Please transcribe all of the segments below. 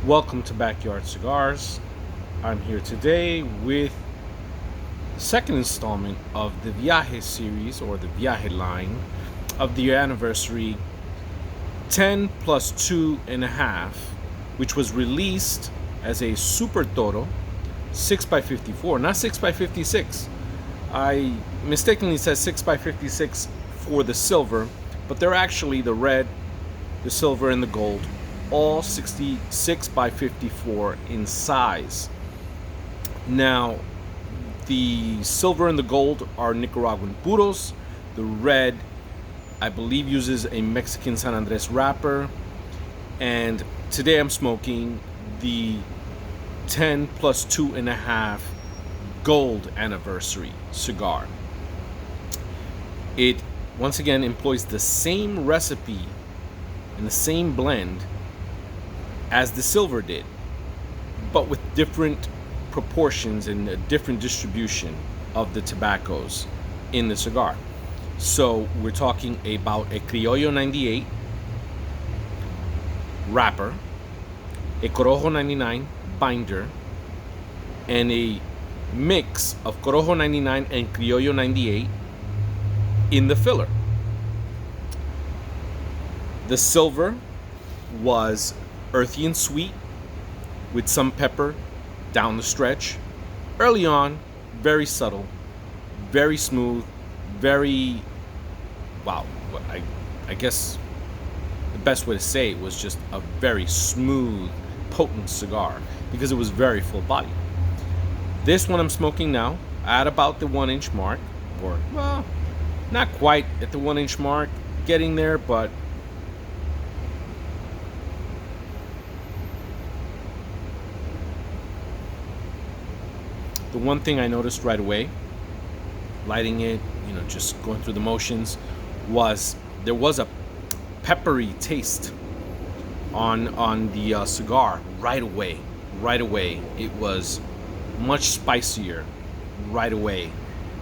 Welcome to Backyard Cigars. I'm here today with the second installment of the Viaje series, or the Viaje line, of the anniversary 10 plus 2.5, which was released as a Super Toro 6x54, not 6x56. I mistakenly said 6x56 for the silver, but they're actually the red, the silver, and the gold, all 66 by 54 in size. Now, the silver and the gold are Nicaraguan puros. The red, I believe, uses a Mexican San Andres wrapper. And today I'm smoking the 10 plus 2.5 gold anniversary cigar. It once again employs the same recipe and the same blend as the silver did, but with different proportions and a different distribution of the tobaccos in the cigar. So we're talking about a Criollo 98 wrapper, a Corojo 99 binder, and a mix of Corojo 99 and Criollo 98 in the filler. The silver was earthy and sweet with some pepper down the stretch. Early on, very subtle, very smooth, very, wow, I guess the best way to say it was just a very smooth, potent cigar because it was very full body. This one I'm smoking now at about the 1 inch mark, or, well, not quite at the 1 inch mark, getting there, but the one thing I noticed right away, lighting it, just going through the motions, was there was a peppery taste on the cigar right away. Right away, it was much spicier right away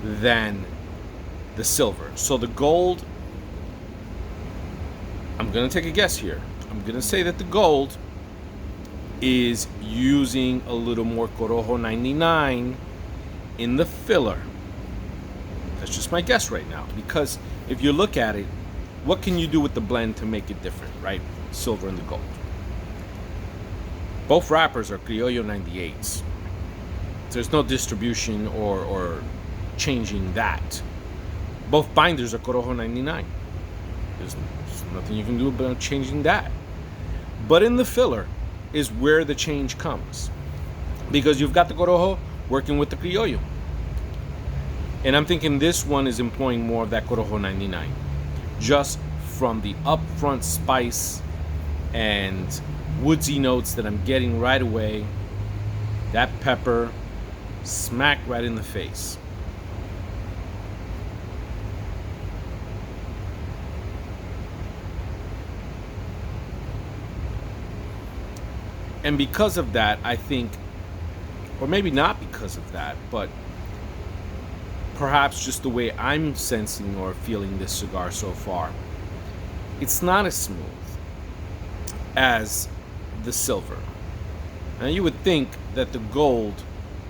than the silver. So the gold, I'm gonna take a guess here. I'm gonna say that the gold is using a little more Corojo 99 in the filler. That's just my guess right now, because if you look at it, what can you do with the blend to make it different, right? Silver and the gold. Both wrappers are Criollo 98s. There's no distribution or changing that. Both binders are Corojo 99. There's nothing you can do about changing that. But in the filler is where the change comes, because you've got the Corojo working with the Criollo. And I'm thinking this one is employing more of that Corojo 99, just from the upfront spice and woodsy notes that I'm getting right away. That pepper, smack right in the face. And because of that, I think, or maybe not because of that, but perhaps just the way I'm sensing or feeling this cigar so far, it's not as smooth as the silver. Now, you would think that the gold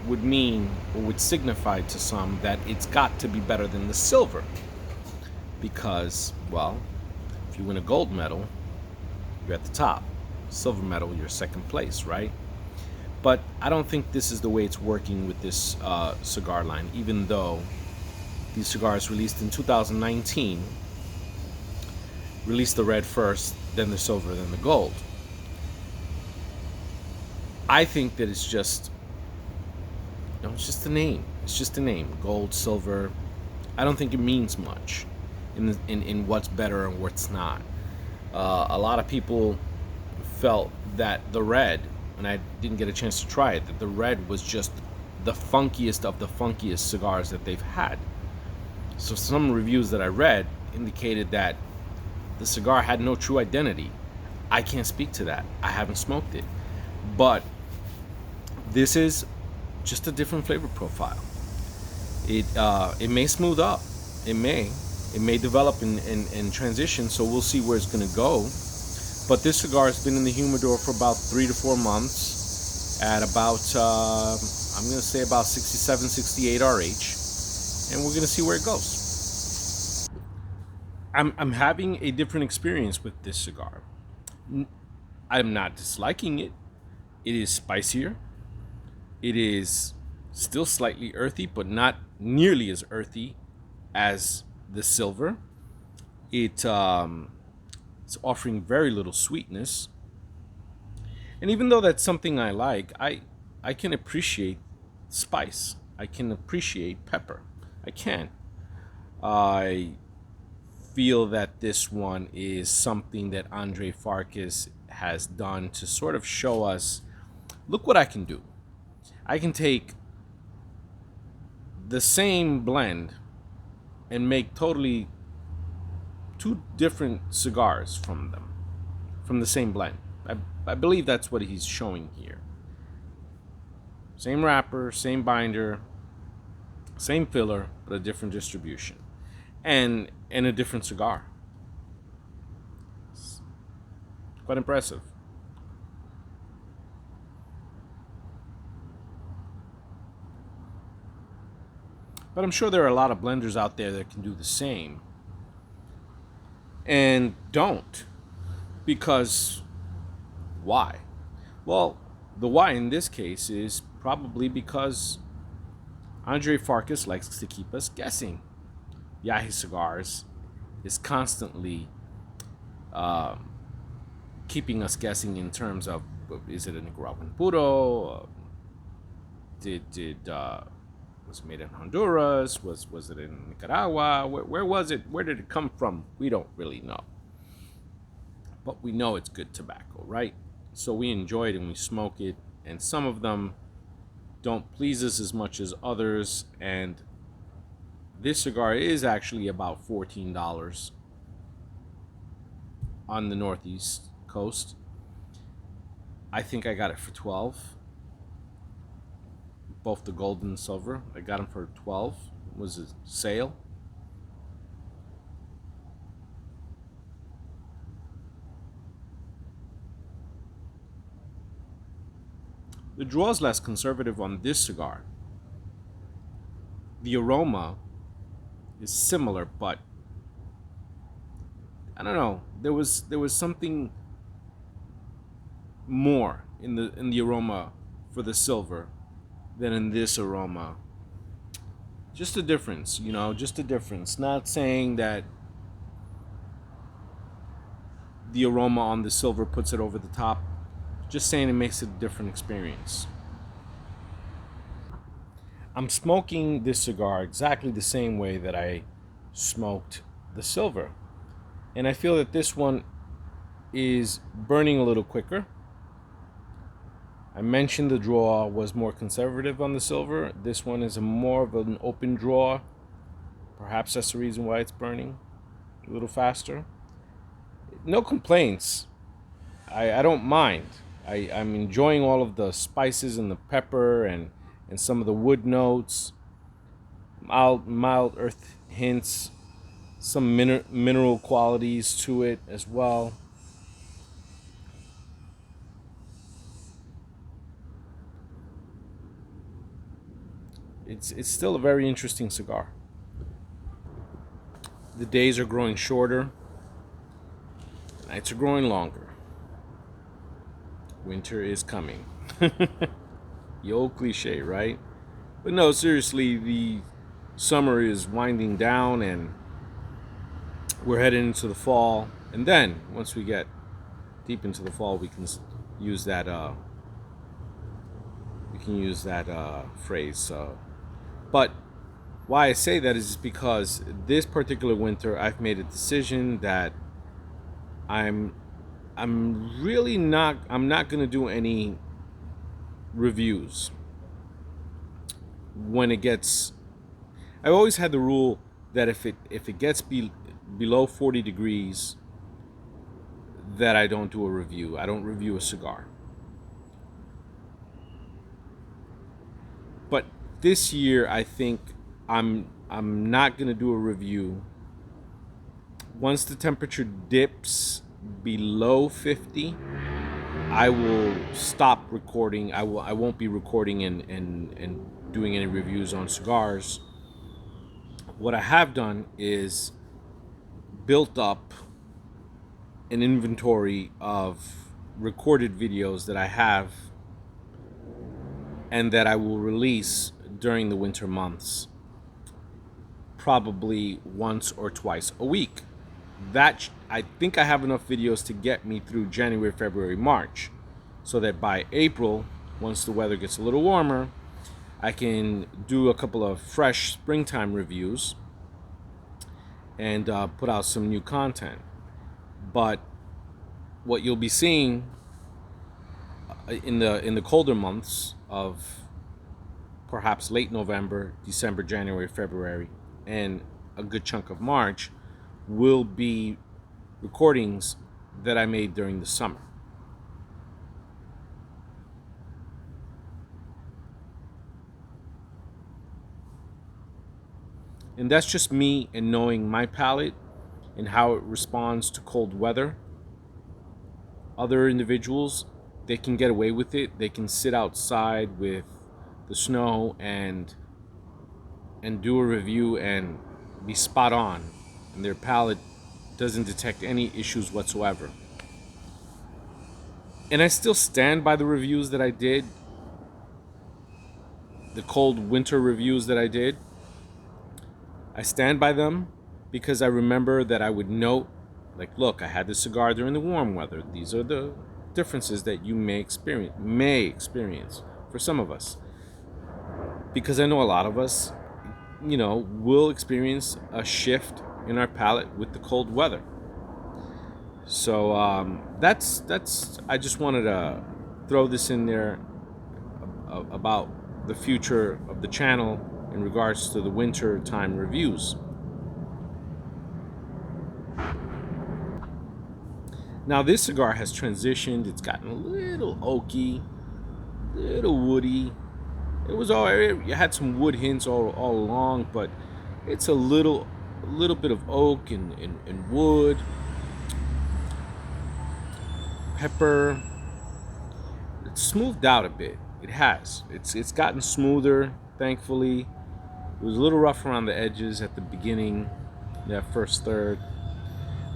would mean, or would signify to some, that it's got to be better than the silver, because, well, if you win a gold medal, you're at the top. Silver medal, you're second place, right? But I don't think this is the way it's working with this cigar line, even though these cigars released in 2019 released the red first, then the silver, then the gold. I think that it's just, it's just a name. It's just a name. Gold, silver. I don't think it means much in what's better and what's not. A lot of people felt that the red, and I didn't get a chance to try it, that the red was just the funkiest of the funkiest cigars that they've had. So some reviews that I read indicated that the cigar had no true identity. I can't speak to that. I haven't smoked it. But this is just a different flavor profile. It may smooth up. It may develop and transition, so we'll see where it's going to go. But this cigar has been in the humidor for about 3 to 4 months at about, I'm going to say about 67, 68 RH. And we're going to see where it goes. I'm having a different experience with this cigar. I'm not disliking it. It is spicier. It is still slightly earthy, but not nearly as earthy as the silver. It's offering very little sweetness. And even though that's something I like, I can appreciate spice. I can appreciate pepper. I can. I feel that this one is something that Andre Farkas has done to sort of show us, look what I can do. I can take the same blend and make totally two different cigars from them, from the same blend. I believe that's what he's showing here. Same wrapper, same binder, same filler, but a different distribution. And a different cigar. It's quite impressive. But I'm sure there are a lot of blenders out there that can do the same. And don't. Because why? Well, the why in this case is probably because Andre Farkas likes to keep us guessing. Viaje Cigars is constantly keeping us guessing in terms of, is it a Nicaraguan puro? Was it made in Honduras? Was it in Nicaragua? Where was it? Where did it come from? We don't really know. But we know it's good tobacco, right? So we enjoy it and we smoke it. And some of them don't please us as much as others. And this cigar is actually about $14 on the Northeast coast. I think I got it for 12. Both the gold and silver. I got them for 12. It was a sale. The draw is less conservative on this cigar. The aroma is similar, but I don't know. There was something more in the aroma for the silver than in this aroma. Just a difference, just a difference. Not saying that the aroma on the silver puts it over the top. Just saying it makes it a different experience. I'm smoking this cigar exactly the same way that I smoked the silver. And I feel that this one is burning a little quicker. I mentioned the draw was more conservative on the silver. This one is more of an open draw. Perhaps that's the reason why it's burning a little faster. No complaints. I don't mind. I'm enjoying all of the spices and the pepper and some of the wood notes, mild earth hints, some mineral qualities to it as well. It's still a very interesting cigar. The days are growing shorter, nights are growing longer. Winter is coming. The old cliche, right? But no, seriously, the summer is winding down and we're heading into the fall. And then, once we get deep into the fall, we can use that phrase. But why I say that is because this particular winter, I've made a decision that I'm not going to do any reviews when it gets. I've always had the rule that if it gets below 40 degrees, that I don't do a review. I don't review a cigar. But this year, I think I'm not going to do a review. Once the temperature dips below 50, I will stop recording. I won't be recording and doing any reviews on cigars. What I have done is built up an inventory of recorded videos that I have and that I will release during the winter months, probably once or twice a week. That I think I have enough videos to get me through January, February, March, so that by April, once the weather gets a little warmer, I can do a couple of fresh springtime reviews and put out some new content. But what you'll be seeing in the colder months of perhaps late November, December, January, February, and a good chunk of March will be recordings that I made during the summer. And that's just me and knowing my palate and how it responds to cold weather. Other individuals, they can get away with it. They can sit outside with the snow and do a review and be spot on, and their palate doesn't detect any issues whatsoever. And I still stand by the reviews that I did, the cold winter reviews that I did. I stand by them because I remember that I would note, like, look, I had this cigar during the warm weather. These are the differences that you may experience for some of us. Because I know a lot of us, will experience a shift in our palate with the cold weather. So that's I just wanted to throw this in there about the future of the channel in regards to the winter time reviews. Now this cigar has transitioned. It's gotten a little oaky, a little woody. It had some wood hints all along, but it's a little bit of oak and wood, pepper. It's smoothed out a bit. It has. It's gotten smoother, thankfully. It was a little rough around the edges at the beginning, that first third.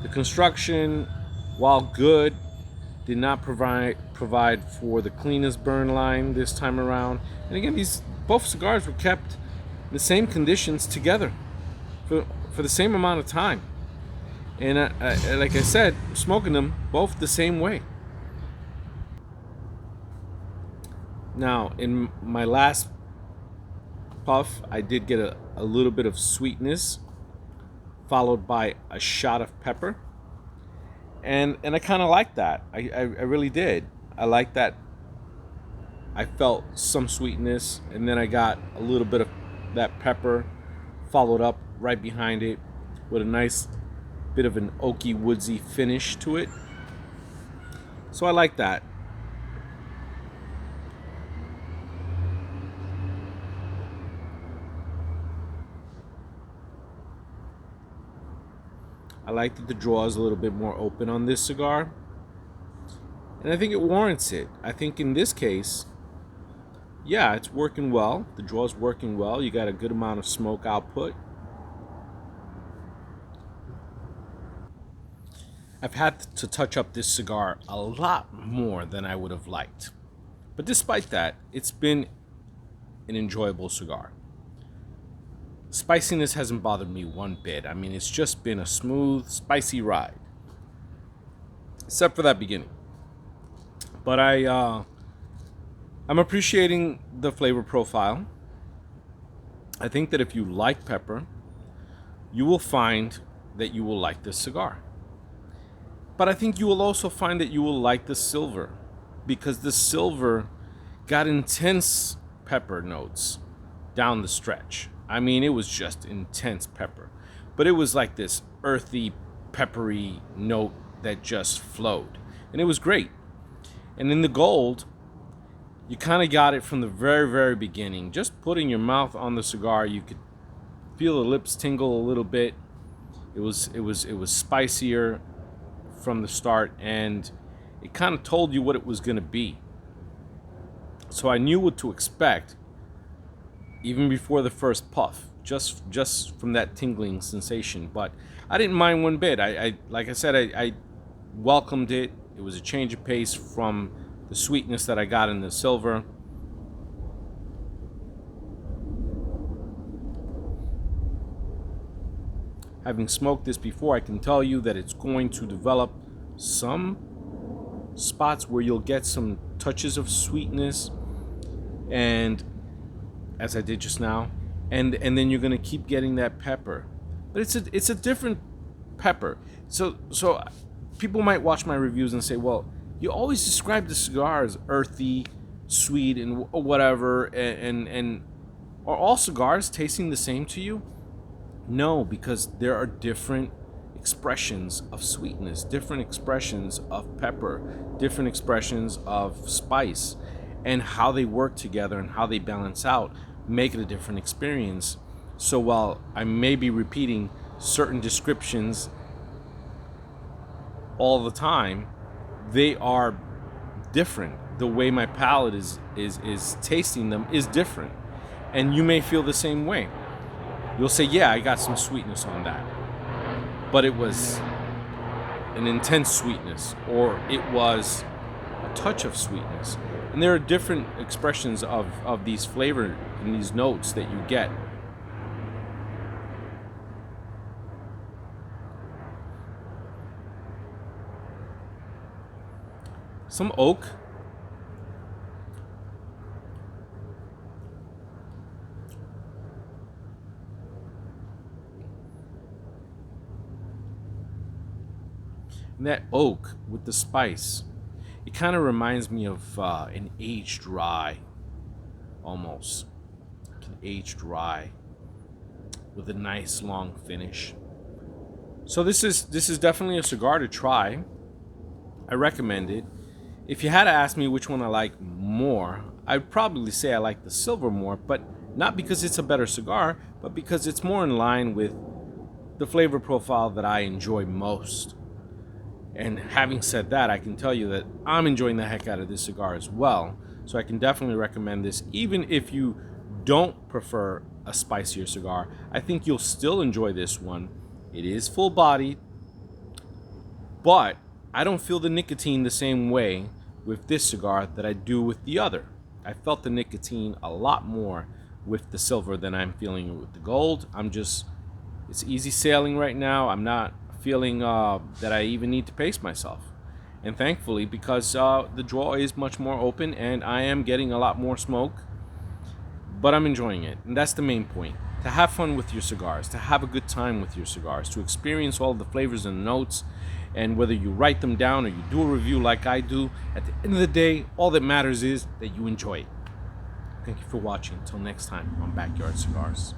The construction, while good, did not provide for the cleanest burn line this time around. And again, both cigars were kept in the same conditions together for the same amount of time. And like I said, smoking them both the same way. Now, in my last puff, I did get a little bit of sweetness, followed by a shot of pepper. And I kind of like that. I really did. I like that. I felt some sweetness, and then I got a little bit of that pepper, followed up right behind it with a nice bit of an oaky, woodsy finish to it. So I like that. I like that the draw is a little bit more open on this cigar. And I think it warrants it. I think in this case, yeah, it's working well. The draw is working well. You got a good amount of smoke output. I've had to touch up this cigar a lot more than I would have liked. But despite that, it's been an enjoyable cigar. Spiciness hasn't bothered me one bit. I mean, it's just been a smooth, spicy ride. Except for that beginning. But I'm appreciating the flavor profile. I think that if you like pepper, you will find that you will like this cigar. But I think you will also find that you will like the silver, because the silver got intense pepper notes down the stretch. I mean, it was just intense pepper. But it was like this earthy, peppery note that just flowed. And it was great. And in the gold, you kind of got it from the very, very beginning. Just putting your mouth on the cigar, you could feel the lips tingle a little bit. It was spicier from the start, and it kind of told you what it was going to be. So I knew what to expect even before the first puff, just from that tingling sensation. But I didn't mind one bit. I like I said, I welcomed it. It was a change of pace from the sweetness that I got in the silver. Having smoked this before, I can tell you that it's going to develop some spots where you'll get some touches of sweetness, and as I did just now, and then you're going to keep getting that pepper. But it's a different pepper. So people might watch my reviews and say, well, you always describe the cigar as earthy, sweet, and whatever, and are all cigars tasting the same to you? No, because there are different expressions of sweetness, different expressions of pepper, different expressions of spice, and how they work together and how they balance out make it a different experience. So while I may be repeating certain descriptions all the time, they are different. The way my palate is tasting them is different, and you may feel the same way. You'll say, yeah, I got some sweetness on that, but it was an intense sweetness, or it was a touch of sweetness. And there are different expressions of these flavor and these notes that you get. Some oak. And that oak with the spice, it kind of reminds me of an aged rye, almost. An aged rye with a nice long finish. So this is definitely a cigar to try. I recommend it. If you had to ask me which one I like more, I'd probably say I like the silver more, but not because it's a better cigar, but because it's more in line with the flavor profile that I enjoy most. And having said that, I can tell you that I'm enjoying the heck out of this cigar as well. So I can definitely recommend this. Even if you don't prefer a spicier cigar, I think you'll still enjoy this one. It is full bodied, but I don't feel the nicotine the same way with this cigar that I do with the other. I felt the nicotine a lot more with the silver than I'm feeling it with the gold. It's easy sailing right now. I'm not feeling that I even need to pace myself. And thankfully, because the draw is much more open and I am getting a lot more smoke, but I'm enjoying it. And that's the main point. To have fun with your cigars, to have a good time with your cigars, to experience all the flavors and notes, and whether you write them down or you do a review like I do, at the end of the day, all that matters is that you enjoy it. Thank you for watching. Until next time on Backyard Cigars.